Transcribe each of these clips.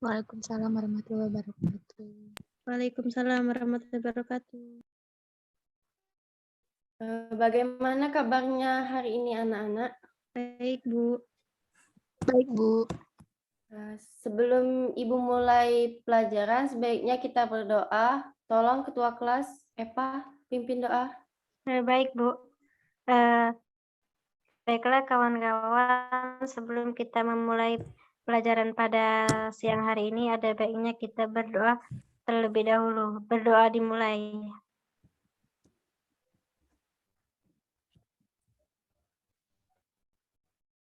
Waalaikumsalam warahmatullahi wabarakatuh. Waalaikumsalam warahmatullahi wabarakatuh. Bagaimana kabarnya hari ini anak-anak? Baik, Bu. Baik, Bu. Sebelum Ibu mulai pelajaran, sebaiknya kita berdoa. Tolong Ketua Kelas, Eva, pimpin doa. Baik, Bu. Baiklah kawan-kawan, sebelum kita memulai pelajaran pada siang hari ini, ada baiknya kita berdoa terlebih dahulu. Berdoa dimulai.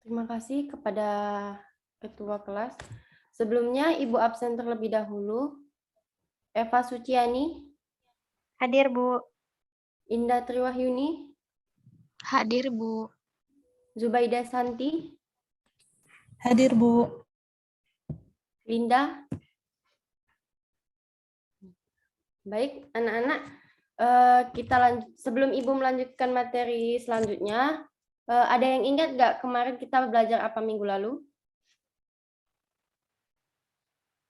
Terima kasih kepada Ketua Kelas. Sebelumnya Ibu absen terlebih dahulu. Eva Suciani, Hadir, Bu. Indah Triwahyuni, Hadir, Bu. Zubaida Santi, Hadir, Bu. Linda. Baik, anak-anak, kita lanjut. Sebelum Ibu melanjutkan materi selanjutnya, ada yang ingat nggak kemarin kita belajar apa minggu lalu?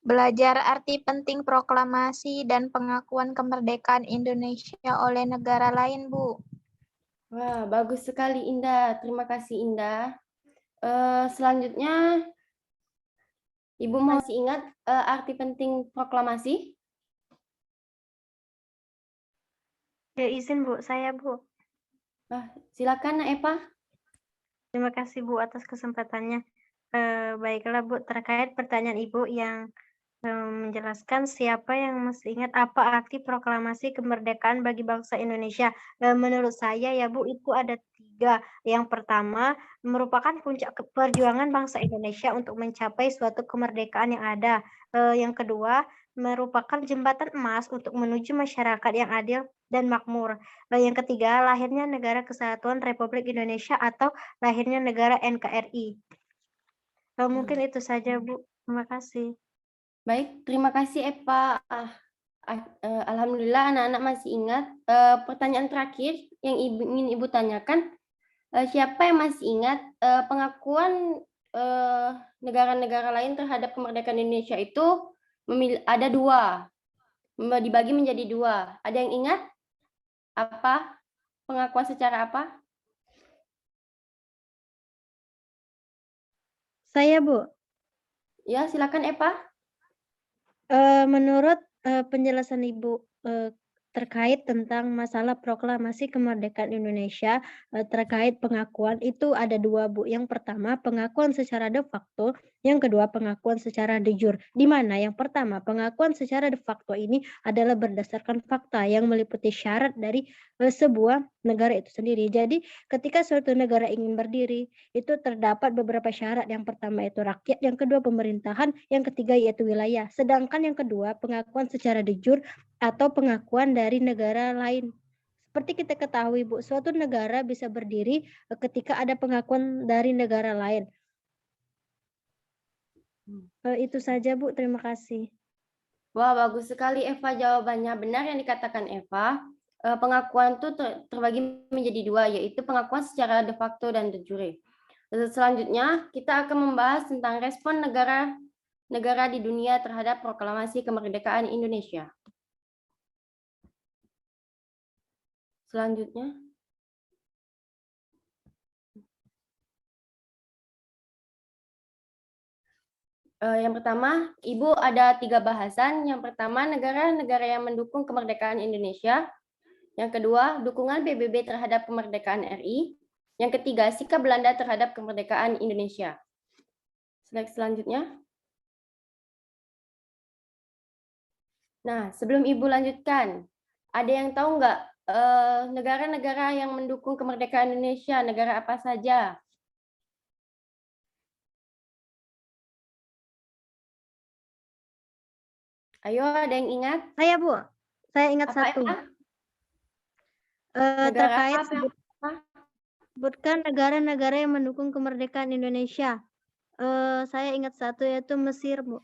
Belajar arti penting proklamasi dan pengakuan kemerdekaan Indonesia oleh negara lain, Bu. Wah, bagus sekali Indah. Terima kasih Indah. Selanjutnya, Ibu masih ingat arti penting proklamasi? Ya, izin, Bu. Saya, Bu. Silakan, Eva. Terima kasih, Bu, atas kesempatannya. Baiklah, Bu, terkait pertanyaan Ibu yang menjelaskan siapa yang masih ingat apa arti proklamasi kemerdekaan bagi bangsa Indonesia. Menurut saya ya Bu, itu ada 3. Yang pertama, merupakan puncak perjuangan bangsa Indonesia untuk mencapai suatu kemerdekaan yang ada. Yang kedua, merupakan jembatan emas untuk menuju masyarakat yang adil dan makmur. Yang ketiga, lahirnya Negara Kesatuan Republik Indonesia atau lahirnya negara NKRI. Mungkin itu saja Bu. Terima kasih. Baik, terima kasih Eva. Alhamdulillah anak-anak masih ingat. Pertanyaan terakhir yang ingin Ibu tanyakan, siapa yang masih ingat pengakuan negara-negara lain terhadap kemerdekaan Indonesia itu ada 2, dibagi menjadi 2. Ada yang ingat apa pengakuan secara apa? Saya, Bu. Ya, silakan Eva. Menurut penjelasan Ibu terkait tentang masalah proklamasi kemerdekaan Indonesia, terkait pengakuan itu ada 2, Bu. Yang pertama pengakuan secara de facto, yang kedua pengakuan secara de jure. Di mana yang pertama pengakuan secara de facto ini adalah berdasarkan fakta yang meliputi syarat dari sebuah negara itu sendiri. Jadi ketika suatu negara ingin berdiri, itu terdapat beberapa syarat. Yang pertama itu rakyat, yang kedua pemerintahan, yang ketiga yaitu wilayah. Sedangkan yang kedua pengakuan secara de jure atau pengakuan dari negara lain. Seperti kita ketahui Bu, suatu negara bisa berdiri ketika ada pengakuan dari negara lain. Itu saja Bu, terima kasih. Wah, bagus sekali Eva jawabannya. Benar yang dikatakan Eva. Pengakuan itu terbagi menjadi 2, yaitu pengakuan secara de facto dan de jure. Selanjutnya, kita akan membahas tentang respon negara di dunia terhadap proklamasi kemerdekaan Indonesia. Selanjutnya. Yang pertama, Ibu ada 3 bahasan. Yang pertama, negara-negara yang mendukung kemerdekaan Indonesia. Yang kedua, dukungan PBB terhadap kemerdekaan RI. Yang ketiga, sikap Belanda terhadap kemerdekaan Indonesia. Slide selanjutnya. Nah, sebelum Ibu lanjutkan, ada yang tahu nggak negara-negara yang mendukung kemerdekaan Indonesia, negara apa saja? Ayo, ada yang ingat? Saya Bu, saya ingat Apa, 1. Eva? Terkait sebutkan negara-negara yang mendukung kemerdekaan Indonesia. Saya ingat 1 yaitu Mesir Bu.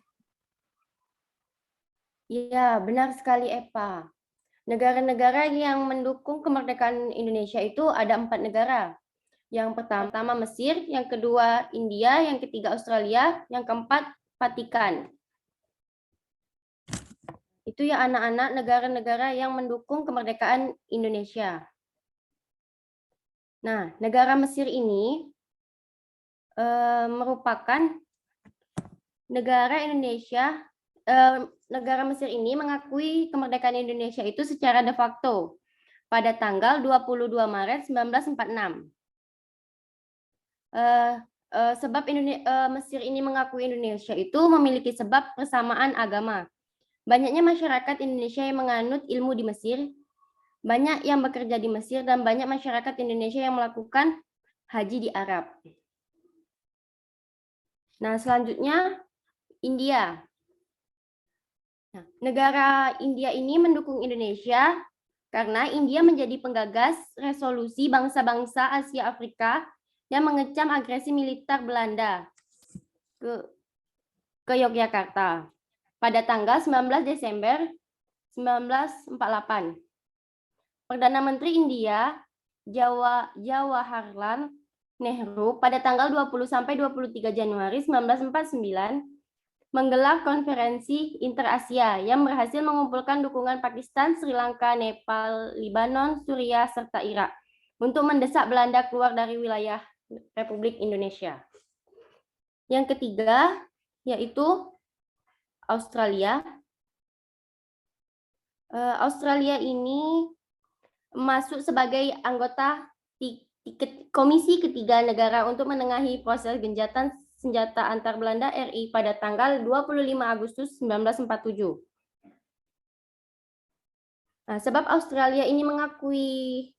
Iya, benar sekali Eva. Negara-negara yang mendukung kemerdekaan Indonesia itu ada 4 negara. Yang pertama Mesir, yang kedua India, yang ketiga Australia, yang keempat Vatikan. Itu ya anak-anak negara-negara yang mendukung kemerdekaan Indonesia. Nah, negara Mesir ini merupakan negara Indonesia. Negara Mesir ini mengakui kemerdekaan Indonesia itu secara de facto pada tanggal 22 Maret 1946. Sebab Mesir ini mengakui Indonesia itu memiliki sebab persamaan agama. Banyaknya masyarakat Indonesia yang menganut ilmu di Mesir, banyak yang bekerja di Mesir, dan banyak masyarakat Indonesia yang melakukan haji di Arab. Nah, selanjutnya India. Nah, negara India ini mendukung Indonesia karena India menjadi penggagas resolusi bangsa-bangsa Asia Afrika yang mengecam agresi militer Belanda ke Yogyakarta pada tanggal 19 Desember 1948. Perdana Menteri India Jawaharlal Nehru pada tanggal 20 sampai 23 Januari 1949 menggelar konferensi Inter-Asia yang berhasil mengumpulkan dukungan Pakistan, Sri Lanka, Nepal, Lebanon, Suriah, serta Irak untuk mendesak Belanda keluar dari wilayah Republik Indonesia. Yang ketiga yaitu Australia. Australia ini masuk sebagai anggota Komisi Ketiga Negara untuk menengahi proses gencatan senjata antar Belanda RI pada tanggal 25 Agustus 1947. Nah, sebab Australia ini mengakui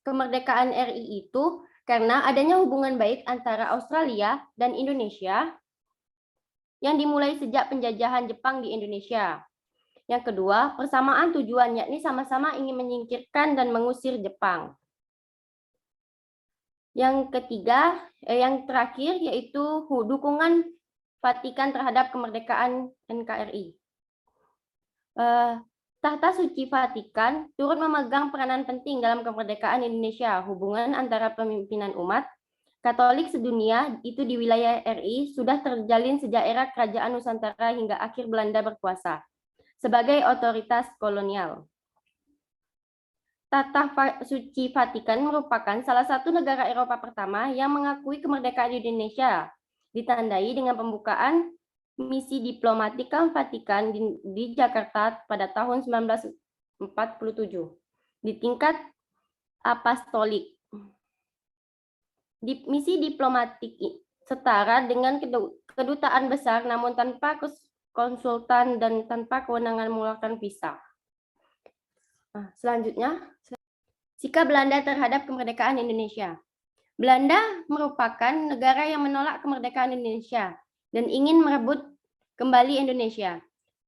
kemerdekaan RI itu karena adanya hubungan baik antara Australia dan Indonesia yang dimulai sejak penjajahan Jepang di Indonesia. Yang kedua, persamaan tujuan, yakni sama-sama ingin menyingkirkan dan mengusir Jepang. Yang ketiga, yang terakhir yaitu dukungan Vatikan terhadap kemerdekaan NKRI. Tahta Suci Vatikan turut memegang peranan penting dalam kemerdekaan Indonesia. Hubungan antara pemimpinan umat Katolik sedunia itu di wilayah RI sudah terjalin sejak era Kerajaan Nusantara hingga akhir Belanda berkuasa sebagai otoritas kolonial. Tahta Suci Vatikan merupakan salah satu negara Eropa pertama yang mengakui kemerdekaan Indonesia, ditandai dengan pembukaan misi diplomatik Vatikan di Jakarta pada tahun 1947 di tingkat apostolik. Misi diplomatik setara dengan kedutaan besar namun tanpa konsultan dan tanpa kewenangan mengeluarkan visa. Nah, selanjutnya, sikap Belanda terhadap kemerdekaan Indonesia. Belanda merupakan negara yang menolak kemerdekaan Indonesia dan ingin merebut kembali Indonesia.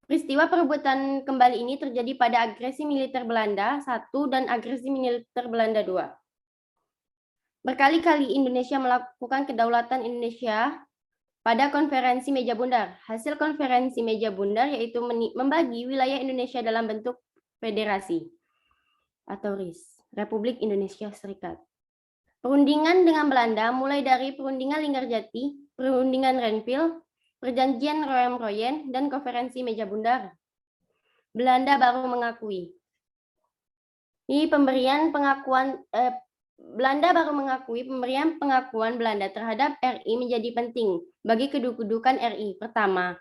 Peristiwa perebutan kembali ini terjadi pada agresi militer Belanda I dan agresi militer Belanda II. Berkali-kali Indonesia melakukan kedaulatan Indonesia pada konferensi meja bundar. Hasil konferensi meja bundar yaitu membagi wilayah Indonesia dalam bentuk federasi atau RIS, Republik Indonesia Serikat. Perundingan dengan Belanda mulai dari Perundingan Linggarjati, Perundingan Renville, Perjanjian Royan-Royen, dan Konferensi Meja Bundar. Belanda baru mengakui. Belanda baru mengakui pemberian pengakuan Belanda terhadap RI menjadi penting bagi kedudukan RI. Pertama,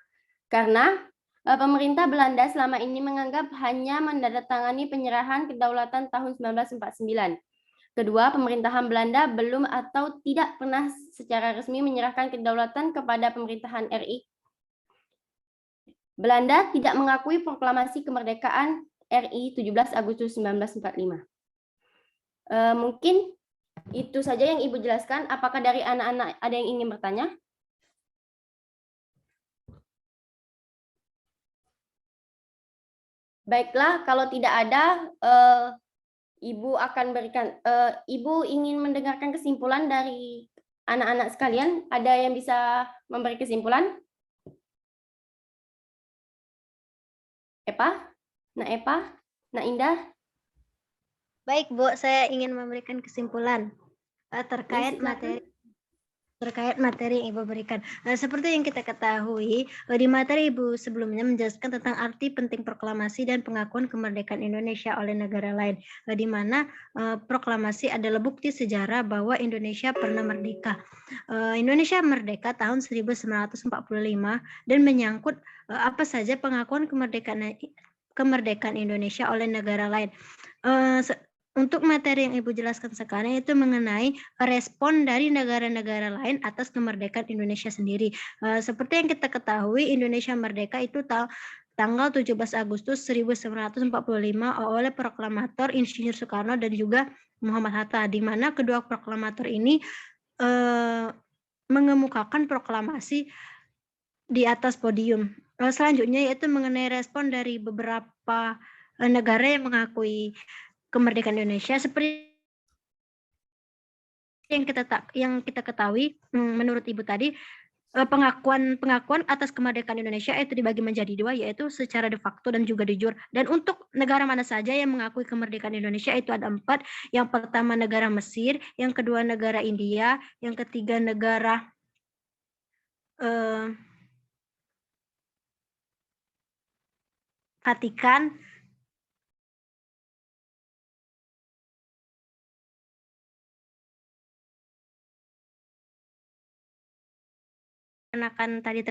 karena pemerintah Belanda selama ini menganggap hanya menandatangani penyerahan kedaulatan tahun 1949. Kedua, pemerintahan Belanda belum atau tidak pernah secara resmi menyerahkan kedaulatan kepada pemerintahan RI. Belanda tidak mengakui proklamasi kemerdekaan RI 17 Agustus 1945. Mungkin itu saja yang Ibu jelaskan. Apakah dari anak-anak ada yang ingin bertanya? Baiklah, kalau tidak ada, Ibu akan berikan. Ibu ingin mendengarkan kesimpulan dari anak-anak sekalian. Ada yang bisa memberi kesimpulan? Epa? Nak Indah? Baik, Bu, saya ingin memberikan kesimpulan terkait materi terkait materi yang Ibu berikan. Seperti yang kita ketahui, di materi Ibu sebelumnya menjelaskan tentang arti penting proklamasi dan pengakuan kemerdekaan Indonesia oleh negara lain, di mana proklamasi adalah bukti sejarah bahwa Indonesia pernah merdeka. Indonesia merdeka tahun 1945 dan menyangkut apa saja pengakuan kemerdekaan Indonesia oleh negara lain. Untuk materi yang Ibu jelaskan sekarang itu mengenai respon dari negara-negara lain atas kemerdekaan Indonesia sendiri. Seperti yang kita ketahui, Indonesia merdeka itu tanggal 17 Agustus 1945 oleh proklamator Insinyur Soekarno dan juga Muhammad Hatta, di mana kedua proklamator ini mengemukakan proklamasi di atas podium. Selanjutnya yaitu mengenai respon dari beberapa negara yang mengakui kemerdekaan Indonesia. Seperti yang kita ketahui, menurut Ibu tadi, pengakuan atas kemerdekaan Indonesia itu dibagi menjadi dua, yaitu secara de facto dan juga de jure. Dan untuk negara mana saja yang mengakui kemerdekaan Indonesia itu ada 4. Yang pertama negara Mesir, yang kedua negara India, yang ketiga negara Vatikan, akan tadi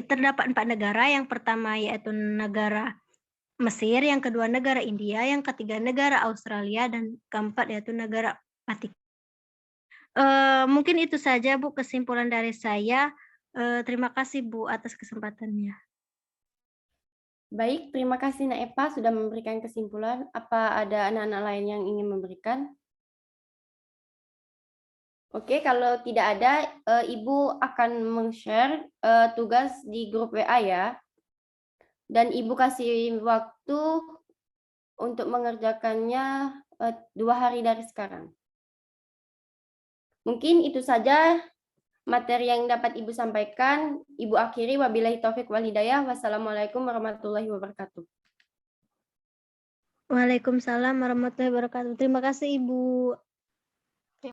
terdapat 4 negara. Yang pertama yaitu negara Mesir, yang kedua negara India, yang ketiga negara Australia, dan keempat yaitu negara Vatikan. Mungkin itu saja Bu kesimpulan dari saya. Terima kasih Bu atas kesempatannya. Baik, terima kasih Nak Epa sudah memberikan kesimpulan. Apa ada anak-anak lain yang ingin memberikan? Oke, kalau tidak ada, Ibu akan men-share tugas di grup WA ya. Dan Ibu kasih waktu untuk mengerjakannya 2 hari dari sekarang. Mungkin itu saja materi yang dapat Ibu sampaikan. Ibu akhiri, wabillahi taufik wal hidayah. Wassalamualaikum warahmatullahi wabarakatuh. Waalaikumsalam warahmatullahi wabarakatuh. Terima kasih Ibu.